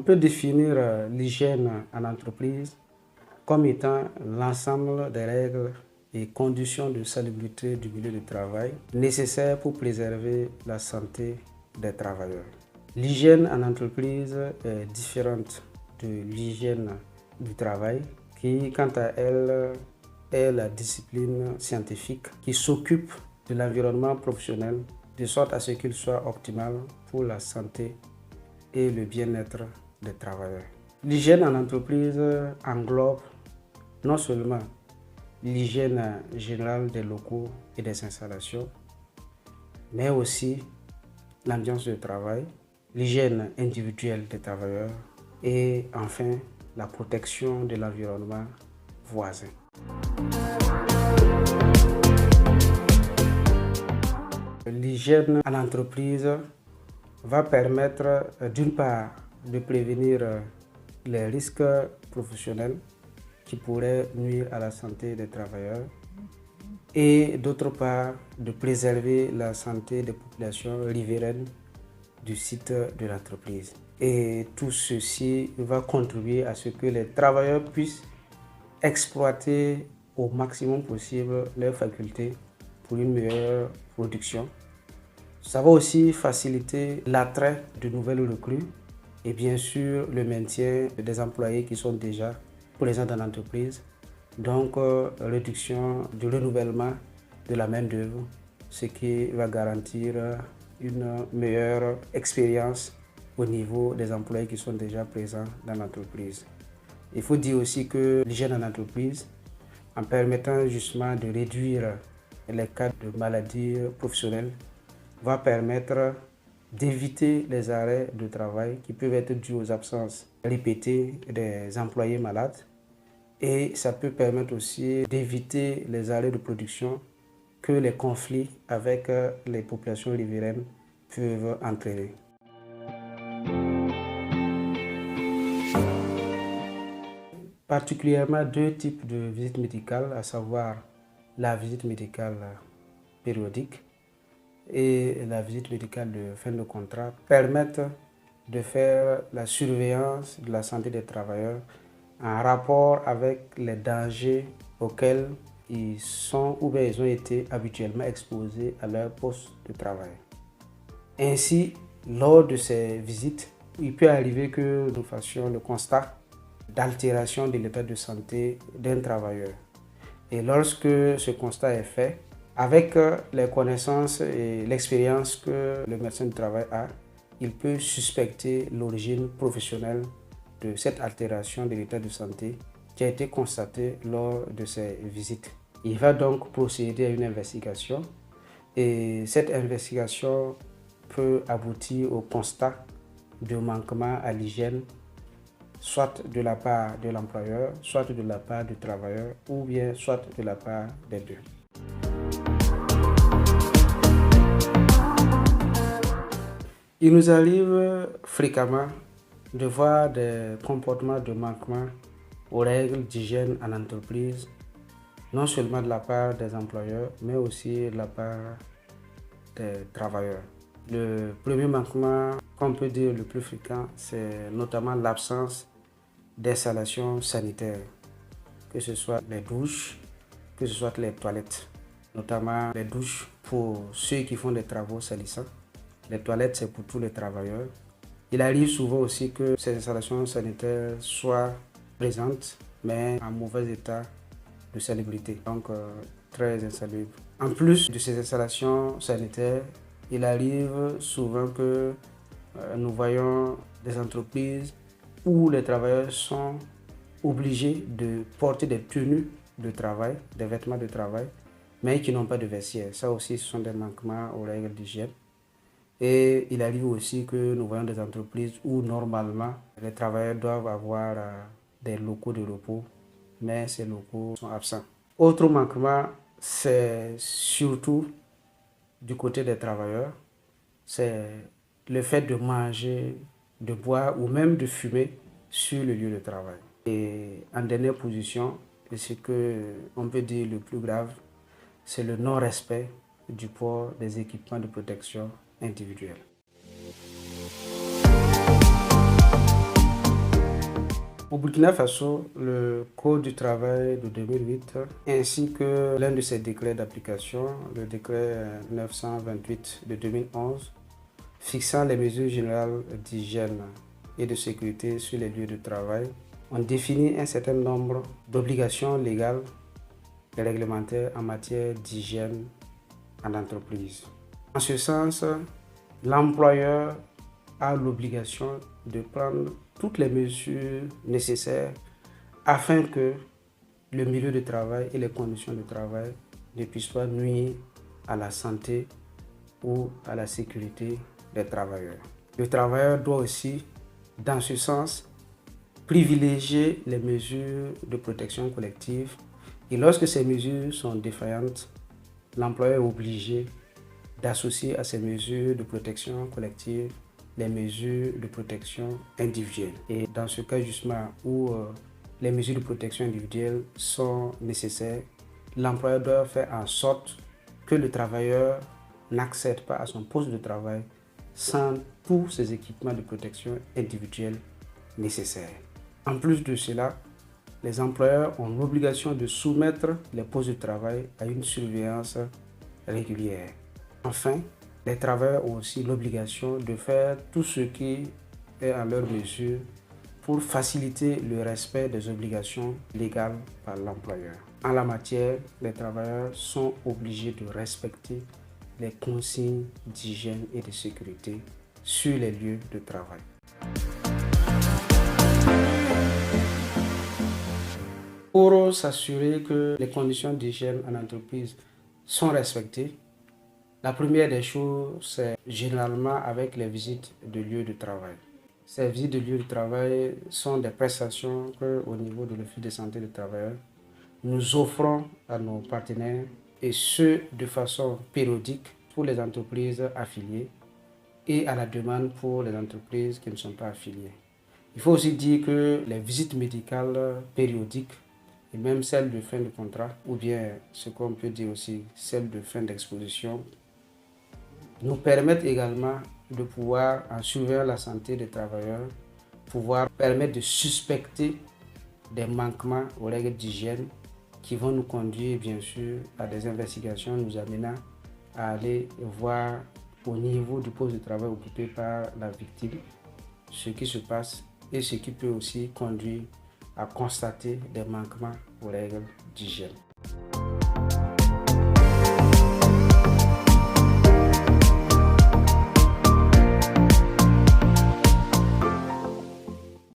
peut définir l'hygiène en entreprise comme étant l'ensemble des règles et conditions de salubrité du milieu de travail nécessaires pour préserver la santé des travailleurs. L'hygiène en entreprise est différente de l'hygiène du travail qui, quant à elle, est la discipline scientifique qui s'occupe de l'environnement professionnel de sorte à ce qu'il soit optimal pour la santé et le bien-être des travailleurs. L'hygiène en entreprise englobe non seulement l'hygiène générale des locaux et des installations, mais aussi l'ambiance de travail, l'hygiène individuelle des travailleurs et enfin la protection de l'environnement voisin. L'hygiène en entreprise va permettre d'une part de prévenir les risques professionnels qui pourraient nuire à la santé des travailleurs et d'autre part de préserver la santé des populations riveraines du site de l'entreprise. Et tout ceci va contribuer à ce que les travailleurs puissent exploiter au maximum possible leurs facultés pour une meilleure production. Ça va aussi faciliter l'attrait de nouvelles recrues et bien sûr le maintien des employés qui sont déjà présents dans l'entreprise. Donc réduction du renouvellement de la main-d'œuvre, ce qui va garantir une meilleure expérience au niveau des employés qui sont déjà présents dans l'entreprise. Il faut dire aussi que l'hygiène en entreprise, en permettant justement de réduire les cas de maladies professionnelles, va permettre d'éviter les arrêts de travail qui peuvent être dus aux absences répétées des employés malades. Et ça peut permettre aussi d'éviter les arrêts de production que les conflits avec les populations riveraines peuvent entraîner. Particulièrement deux types de visites médicales, à savoir la visite médicale périodique et la visite médicale de fin de contrat, permettent de faire la surveillance de la santé des travailleurs en rapport avec les dangers auxquels ils sont ou bien ils ont été habituellement exposés à leur poste de travail. Ainsi, lors de ces visites, il peut arriver que nous fassions le constat d'altération de l'état de santé d'un travailleur. Et lorsque ce constat est fait, avec les connaissances et l'expérience que le médecin du travail a, il peut suspecter l'origine professionnelle de cette altération de l'état de santé qui a été constatée lors de ces visites. Il va donc procéder à une investigation et cette investigation peut aboutir au constat de manquement à l'hygiène, soit de la part de l'employeur, soit de la part du travailleur ou bien soit de la part des deux. Il nous arrive fréquemment de voir des comportements de manquement aux règles d'hygiène en entreprise, non seulement de la part des employeurs, mais aussi de la part des travailleurs. Le premier manquement qu'on peut dire le plus fréquent, c'est notamment l'absence d'installations sanitaires, que ce soit les douches, que ce soit les toilettes, notamment les douches pour ceux qui font des travaux salissants. Les toilettes, c'est pour tous les travailleurs. Il arrive souvent aussi que ces installations sanitaires soient présentes, mais en mauvais état de salubrité, donc très insalubre. En plus de ces installations sanitaires, il arrive souvent que nous voyons des entreprises où les travailleurs sont obligés de porter des tenues de travail, des vêtements de travail, mais qui n'ont pas de vestiaire. Ça aussi, ce sont des manquements aux règles d'hygiène. Et il arrive aussi que nous voyons des entreprises où normalement les travailleurs doivent avoir des locaux de repos, mais ces locaux sont absents. Autre manquement, c'est surtout du côté des travailleurs, c'est le fait de manger, de boire ou même de fumer sur le lieu de travail. Et en dernière position, et ce qu'on peut dire le plus grave, c'est le non-respect du port des équipements de protection individuelle. Au Burkina Faso, le Code du travail de 2008 ainsi que l'un de ses décrets d'application, le décret 928 de 2011, fixant les mesures générales d'hygiène et de sécurité sur les lieux de travail, ont défini un certain nombre d'obligations légales et réglementaires en matière d'hygiène en entreprise. En ce sens, l'employeur a l'obligation de prendre toutes les mesures nécessaires afin que le milieu de travail et les conditions de travail ne puissent pas nuire à la santé ou à la sécurité des travailleurs. Le travailleur doit aussi, dans ce sens, privilégier les mesures de protection collective et lorsque ces mesures sont défaillantes, l'employeur est obligé d'associer à ces mesures de protection collective les mesures de protection individuelle. Et dans ce cas justement où les mesures de protection individuelle sont nécessaires, l'employeur doit faire en sorte que le travailleur n'accède pas à son poste de travail sans tous ces équipements de protection individuelle nécessaires. En plus de cela, les employeurs ont l'obligation de soumettre les postes de travail à une surveillance régulière. Enfin, les travailleurs ont aussi l'obligation de faire tout ce qui est en leur mesure pour faciliter le respect des obligations légales par l'employeur. En la matière, les travailleurs sont obligés de respecter les consignes d'hygiène et de sécurité sur les lieux de travail. Pour s'assurer que les conditions d'hygiène en entreprise sont respectées, la première des choses, c'est généralement avec les visites de lieux de travail. Ces visites de lieux de travail sont des prestations qu'au niveau de l'Office de santé des travailleurs, nous offrons à nos partenaires et ce de façon périodique pour les entreprises affiliées et à la demande pour les entreprises qui ne sont pas affiliées. Il faut aussi dire que les visites médicales périodiques et même celles de fin de contrat ou bien ce qu'on peut dire aussi celles de fin d'exposition nous permettent également de pouvoir, en surveillant la santé des travailleurs, pouvoir permettre de suspecter des manquements aux règles d'hygiène qui vont nous conduire bien sûr à des investigations nous amenant à aller voir au niveau du poste de travail occupé par la victime ce qui se passe et ce qui peut aussi conduire à constater des manquements aux règles d'hygiène.